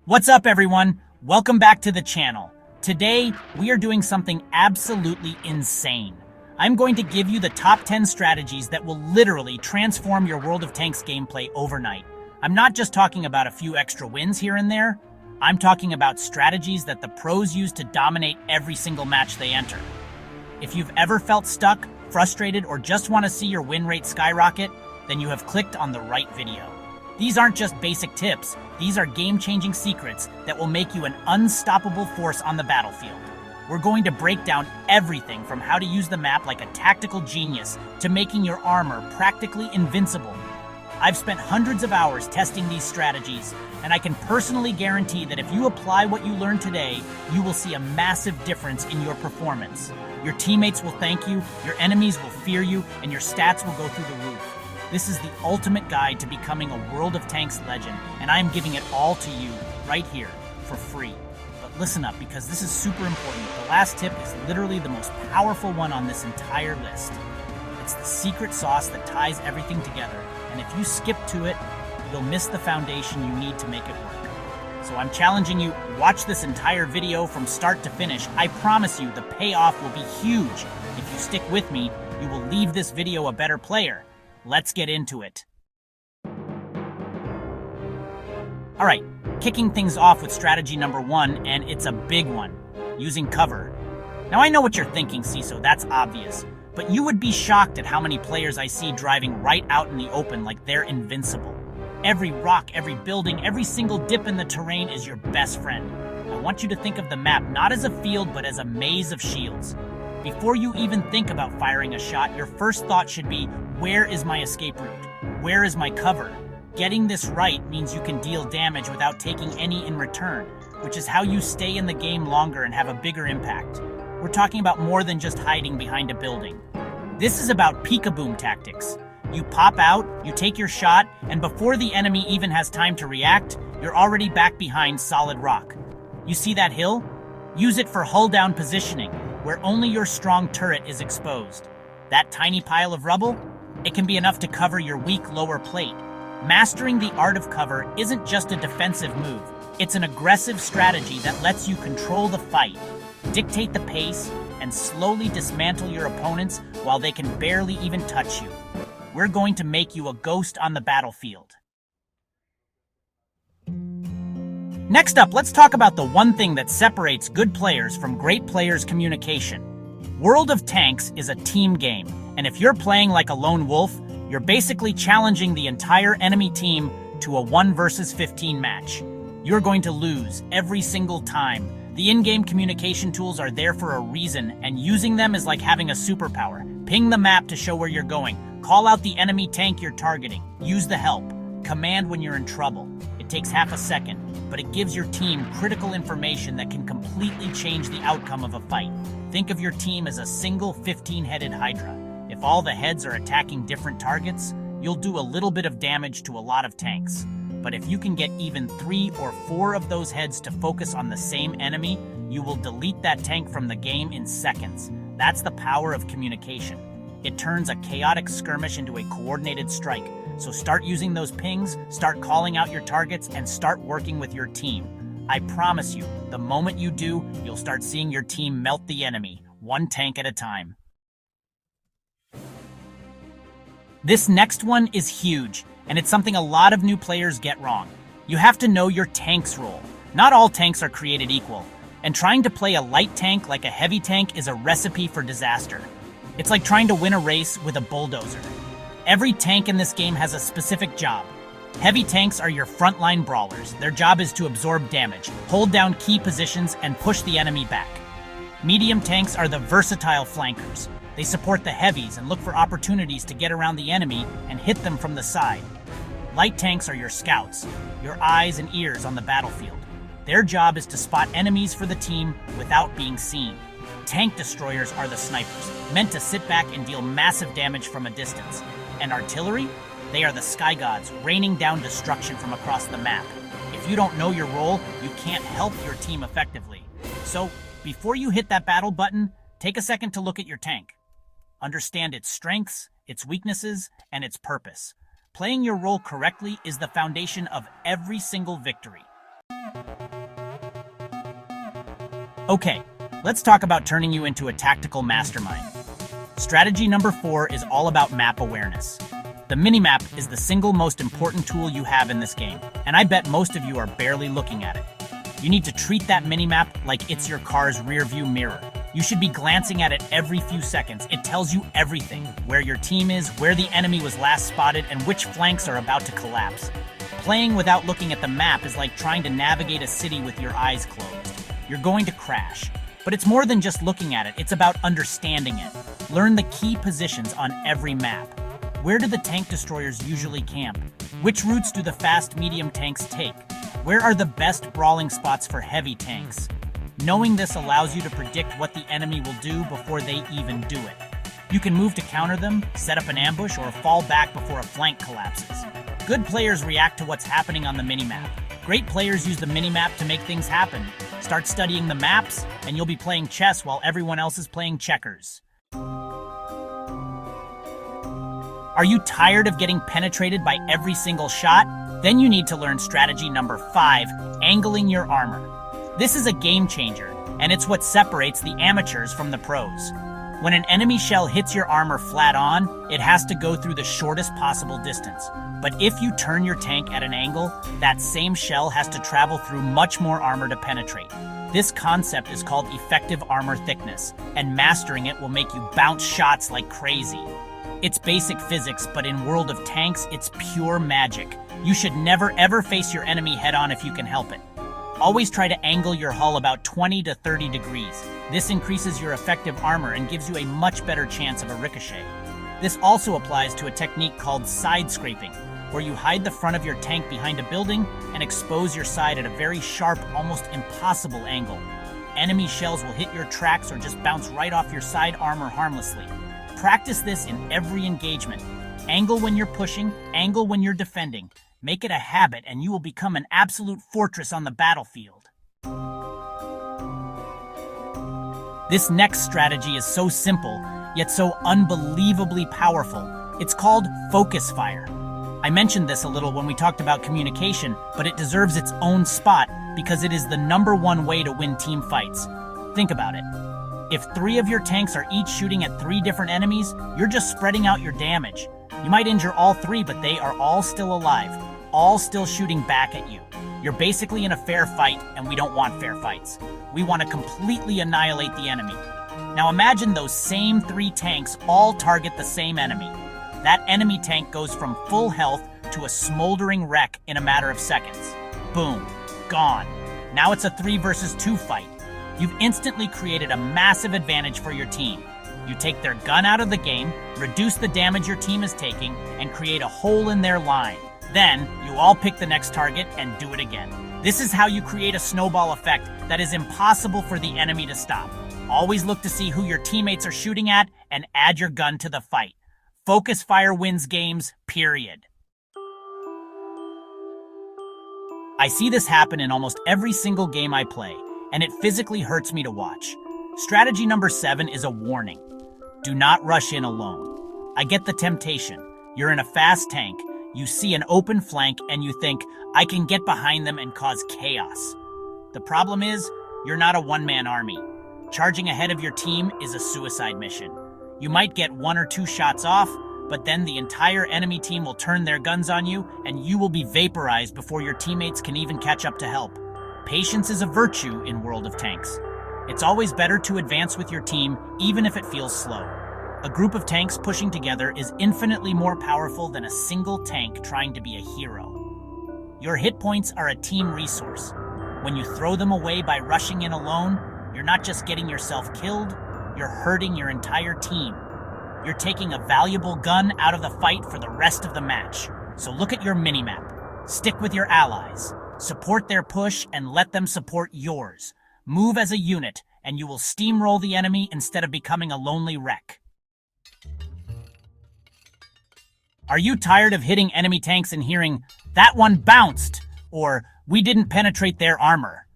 What's up, everyone? Welcome back to the channel. Today, we are doing something absolutely insane. I'm going to give you the top 10 strategies that will literally transform your World of Tanks gameplay overnight. I'm not just talking about a few extra wins here and there. I'm talking about strategies that the pros use to dominate every single match they enter. If you've ever felt stuck, frustrated, or just want to see your win rate skyrocket, then you have clicked on the right video. These aren't just basic tips, these are game-changing secrets that will make you an unstoppable force on the battlefield. We're going to break down everything from how to use the map like a tactical genius to making your armor practically invincible. I've spent hundreds of hours testing these strategies, and I can personally guarantee that if you apply what you learned today, you will see a massive difference in your performance. Your teammates will thank you, your enemies will fear you, and your stats will go through the roof. This is the ultimate guide to becoming a World of Tanks legend, and I am giving it all to you right here for free. But listen up, because this is super important. The last tip is literally the most powerful one on this entire list. It's the secret sauce that ties everything together, and if you skip to it, you'll miss the foundation you need to make it work. So I'm challenging you, watch this entire video from start to finish. I promise you the payoff will be huge. If you stick with me, you will leave this video a better player. Let's get into it. All right, kicking things off with strategy number 1, and it's a big one, using cover. Now I know what you're thinking, CISO, that's obvious, but you would be shocked at how many players I see driving right out in the open like they're invincible. Every rock, every building, every single dip in the terrain is your best friend. I want you to think of the map not as a field, but as a maze of shields. Before you even think about firing a shot, your first thought should be, where is my escape route? Where is my cover? Getting this right means you can deal damage without taking any in return, which is how you stay in the game longer and have a bigger impact. We're talking about more than just hiding behind a building. This is about peek-a-boom tactics. You pop out, you take your shot, and before the enemy even has time to react, you're already back behind solid rock. You see that hill? Use it for hull-down positioning, where only your strong turret is exposed. That tiny pile of rubble? It can be enough to cover your weak lower plate. Mastering the art of cover isn't just a defensive move. It's an aggressive strategy that lets you control the fight, dictate the pace, and slowly dismantle your opponents while they can barely even touch you. We're going to make you a ghost on the battlefield. Next up, let's talk about the one thing that separates good players from great players' communication. World of Tanks is a team game, and if you're playing like a lone wolf, you're basically challenging the entire enemy team to a 1 versus 15 match. You're going to lose every single time. The in-game communication tools are there for a reason, and using them is like having a superpower. Ping the map to show where you're going. Call out the enemy tank you're targeting. Use the help. Command when you're in trouble. It takes half a second, but it gives your team critical information that can completely change the outcome of a fight. Think of your team as a single 15-headed Hydra. If all the heads are attacking different targets, you'll do a little bit of damage to a lot of tanks. But if you can get even 3 or 4 of those heads to focus on the same enemy, you will delete that tank from the game in seconds. That's the power of communication. It turns a chaotic skirmish into a coordinated strike. So start using those pings, start calling out your targets, and start working with your team. I promise you, the moment you do, you'll start seeing your team melt the enemy, one tank at a time. This next one is huge, and it's something a lot of new players get wrong. You have to know your tank's role. Not all tanks are created equal, and trying to play a light tank like a heavy tank is a recipe for disaster. It's like trying to win a race with a bulldozer. Every tank in this game has a specific job. Heavy tanks are your frontline brawlers. Their job is to absorb damage, hold down key positions, and push the enemy back. Medium tanks are the versatile flankers. They support the heavies and look for opportunities to get around the enemy and hit them from the side. Light tanks are your scouts, your eyes and ears on the battlefield. Their job is to spot enemies for the team without being seen. Tank destroyers are the snipers, meant to sit back and deal massive damage from a distance. And artillery? They are the sky gods, raining down destruction from across the map. If you don't know your role, you can't help your team effectively. So, before you hit that battle button, take a second to look at your tank. Understand its strengths, its weaknesses, and its purpose. Playing your role correctly is the foundation of every single victory. Okay, let's talk about turning you into a tactical mastermind. Strategy number 4 is all about map awareness. The minimap is the single most important tool you have in this game, and I bet most of you are barely looking at it. You need to treat that minimap like it's your car's rearview mirror. You should be glancing at it every few seconds. It tells you everything: where your team is, where the enemy was last spotted, and which flanks are about to collapse. Playing without looking at the map is like trying to navigate a city with your eyes closed. You're going to crash. But it's more than just looking at it, it's about understanding it. Learn the key positions on every map. Where do the tank destroyers usually camp? Which routes do the fast medium tanks take? Where are the best brawling spots for heavy tanks? Knowing this allows you to predict what the enemy will do before they even do it. You can move to counter them, set up an ambush, or fall back before a flank collapses. Good players react to what's happening on the minimap. Great players use the minimap to make things happen. Start studying the maps, and you'll be playing chess while everyone else is playing checkers. Are you tired of getting penetrated by every single shot? Then you need to learn strategy number 5, angling your armor. This is a game changer, and it's what separates the amateurs from the pros. When an enemy shell hits your armor flat on, it has to go through the shortest possible distance. But if you turn your tank at an angle, that same shell has to travel through much more armor to penetrate. This concept is called effective armor thickness, and mastering it will make you bounce shots like crazy. It's basic physics, but in World of Tanks, it's pure magic. You should never ever face your enemy head-on if you can help it. Always try to angle your hull about 20 to 30 degrees. This increases your effective armor and gives you a much better chance of a ricochet. This also applies to a technique called side scraping, where you hide the front of your tank behind a building and expose your side at a very sharp, almost impossible angle. Enemy shells will hit your tracks or just bounce right off your side armor harmlessly. Practice this in every engagement. Angle when you're pushing, angle when you're defending. Make it a habit and you will become an absolute fortress on the battlefield. This next strategy is so simple, yet so unbelievably powerful. It's called focus fire. I mentioned this a little when we talked about communication, but it deserves its own spot because it is the #1 way to win team fights. Think about it. If 3 of your tanks are each shooting at 3 different enemies, you're just spreading out your damage. You might injure all 3, but they are all still alive, all still shooting back at you. You're basically in a fair fight, and we don't want fair fights. We want to completely annihilate the enemy. Now imagine those same 3 tanks all target the same enemy. That enemy tank goes from full health to a smoldering wreck in a matter of seconds. Boom, gone. Now it's a 3 versus 2 fight. You've instantly created a massive advantage for your team. You take their gun out of the game, reduce the damage your team is taking, and create a hole in their line. Then, you all pick the next target and do it again. This is how you create a snowball effect that is impossible for the enemy to stop. Always look to see who your teammates are shooting at and add your gun to the fight. Focus fire wins games, period. I see this happen in almost every single game I play, and it physically hurts me to watch. Strategy number 7 is a warning. Do not rush in alone. I get the temptation. You're in a fast tank, you see an open flank, and you think, I can get behind them and cause chaos. The problem is, you're not a one-man army. Charging ahead of your team is a suicide mission. You might get 1 or 2 shots off, but then the entire enemy team will turn their guns on you, and you will be vaporized before your teammates can even catch up to help. Patience is a virtue in World of Tanks. It's always better to advance with your team, even if it feels slow. A group of tanks pushing together is infinitely more powerful than a single tank trying to be a hero. Your hit points are a team resource. When you throw them away by rushing in alone, you're not just getting yourself killed, you're hurting your entire team. You're taking a valuable gun out of the fight for the rest of the match. So look at your minimap. Stick with your allies. Support their push and let them support yours. Move as a unit, and you will steamroll the enemy instead of becoming a lonely wreck. Are you tired of hitting enemy tanks and hearing, "That one bounced," or "We didn't penetrate their armor"?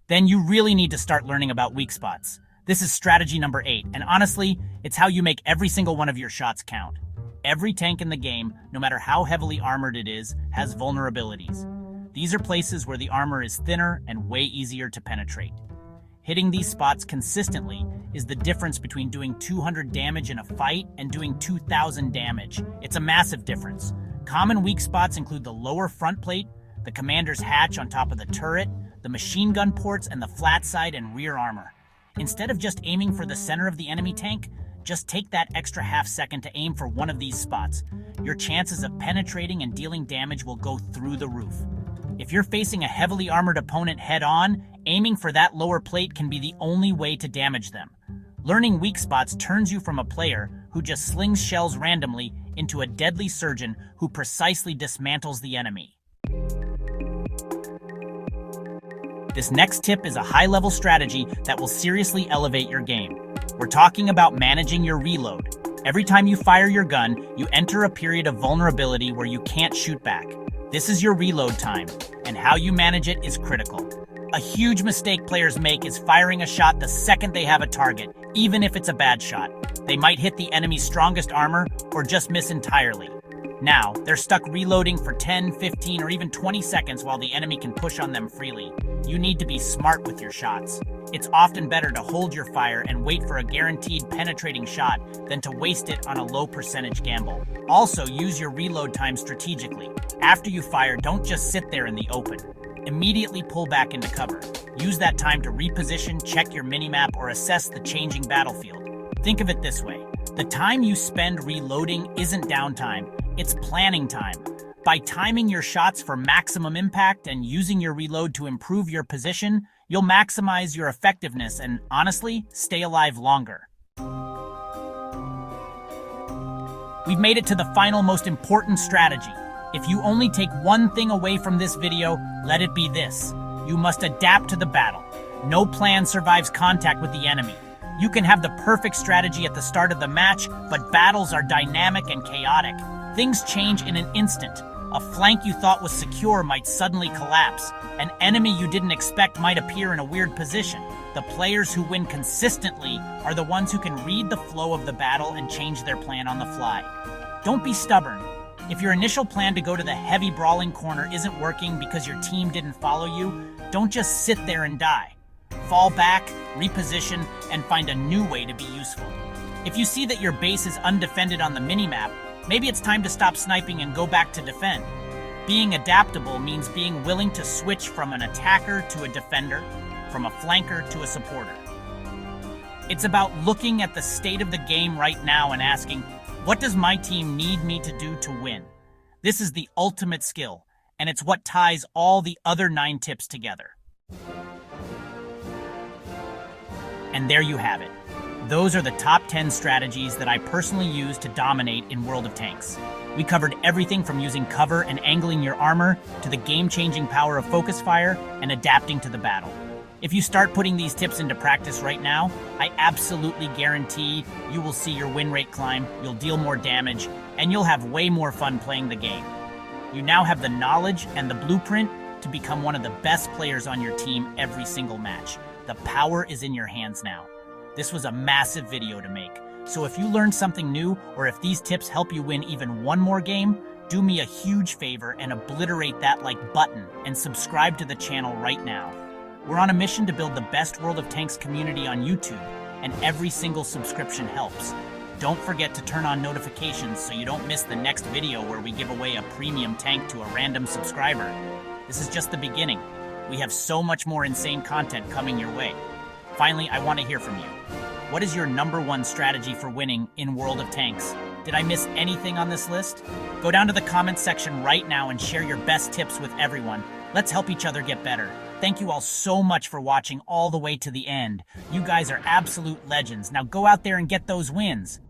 Then you really need to start learning about weak spots. This is strategy number 8, and honestly, it's how you make every single one of your shots count. Every tank in the game, no matter how heavily armored it is, has vulnerabilities. These are places where the armor is thinner and way easier to penetrate. Hitting these spots consistently is the difference between doing 200 damage in a fight and doing 2,000 damage. It's a massive difference. Common weak spots include the lower front plate, the commander's hatch on top of the turret, the machine gun ports, and the flat side and rear armor. Instead of just aiming for the center of the enemy tank, just take that extra half second to aim for one of these spots. Your chances of penetrating and dealing damage will go through the roof. If you're facing a heavily armored opponent head-on, aiming for that lower plate can be the only way to damage them. Learning weak spots turns you from a player who just slings shells randomly into a deadly surgeon who precisely dismantles the enemy. This next tip is a high-level strategy that will seriously elevate your game. We're talking about managing your reload. Every time you fire your gun, you enter a period of vulnerability where you can't shoot back. This is your reload time, and how you manage it is critical. A huge mistake players make is firing a shot the second they have a target, even if it's a bad shot. They might hit the enemy's strongest armor or just miss entirely. Now, they're stuck reloading for 10, 15, or even 20 seconds while the enemy can push on them freely. You need to be smart with your shots. It's often better to hold your fire and wait for a guaranteed penetrating shot than to waste it on a low percentage gamble. Also, use your reload time strategically. After you fire, don't just sit there in the open. Immediately pull back into cover. Use that time to reposition, check your minimap, or assess the changing battlefield. Think of it this way. The time you spend reloading isn't downtime, it's planning time. By timing your shots for maximum impact and using your reload to improve your position, you'll maximize your effectiveness and, honestly, stay alive longer. We've made it to the final, most important strategy. If you only take one thing away from this video, let it be this. You must adapt to the battle. No plan survives contact with the enemy. You can have the perfect strategy at the start of the match, but battles are dynamic and chaotic. Things change in an instant. A flank you thought was secure might suddenly collapse. An enemy you didn't expect might appear in a weird position. The players who win consistently are the ones who can read the flow of the battle and change their plan on the fly. Don't be stubborn. If your initial plan to go to the heavy brawling corner isn't working because your team didn't follow you, don't just sit there and die. Fall back, reposition, and find a new way to be useful. If you see that your base is undefended on the minimap, maybe it's time to stop sniping and go back to defend. Being adaptable means being willing to switch from an attacker to a defender, from a flanker to a supporter. It's about looking at the state of the game right now and asking, what does my team need me to do to win? This is the ultimate skill, and it's what ties all the other 9 tips together. And there you have it. Those are the top 10 strategies that I personally use to dominate in World of Tanks. We covered everything from using cover and angling your armor to the game-changing power of focus fire and adapting to the battle. If you start putting these tips into practice right now, I absolutely guarantee you will see your win rate climb, you'll deal more damage, and you'll have way more fun playing the game. You now have the knowledge and the blueprint to become one of the best players on your team every single match. The power is in your hands now. This was a massive video to make, so if you learned something new or if these tips help you win even one more game, do me a huge favor and obliterate that like button and subscribe to the channel right now. We're on a mission to build the best World of Tanks community on YouTube, and every single subscription helps. Don't forget to turn on notifications so you don't miss the next video where we give away a premium tank to a random subscriber. This is just the beginning. We have so much more insane content coming your way. Finally, I want to hear from you. What is your #1 strategy for winning in World of Tanks? Did I miss anything on this list? Go down to the comments section right now and share your best tips with everyone. Let's help each other get better. Thank you all so much for watching all the way to the end. You guys are absolute legends. Now go out there and get those wins.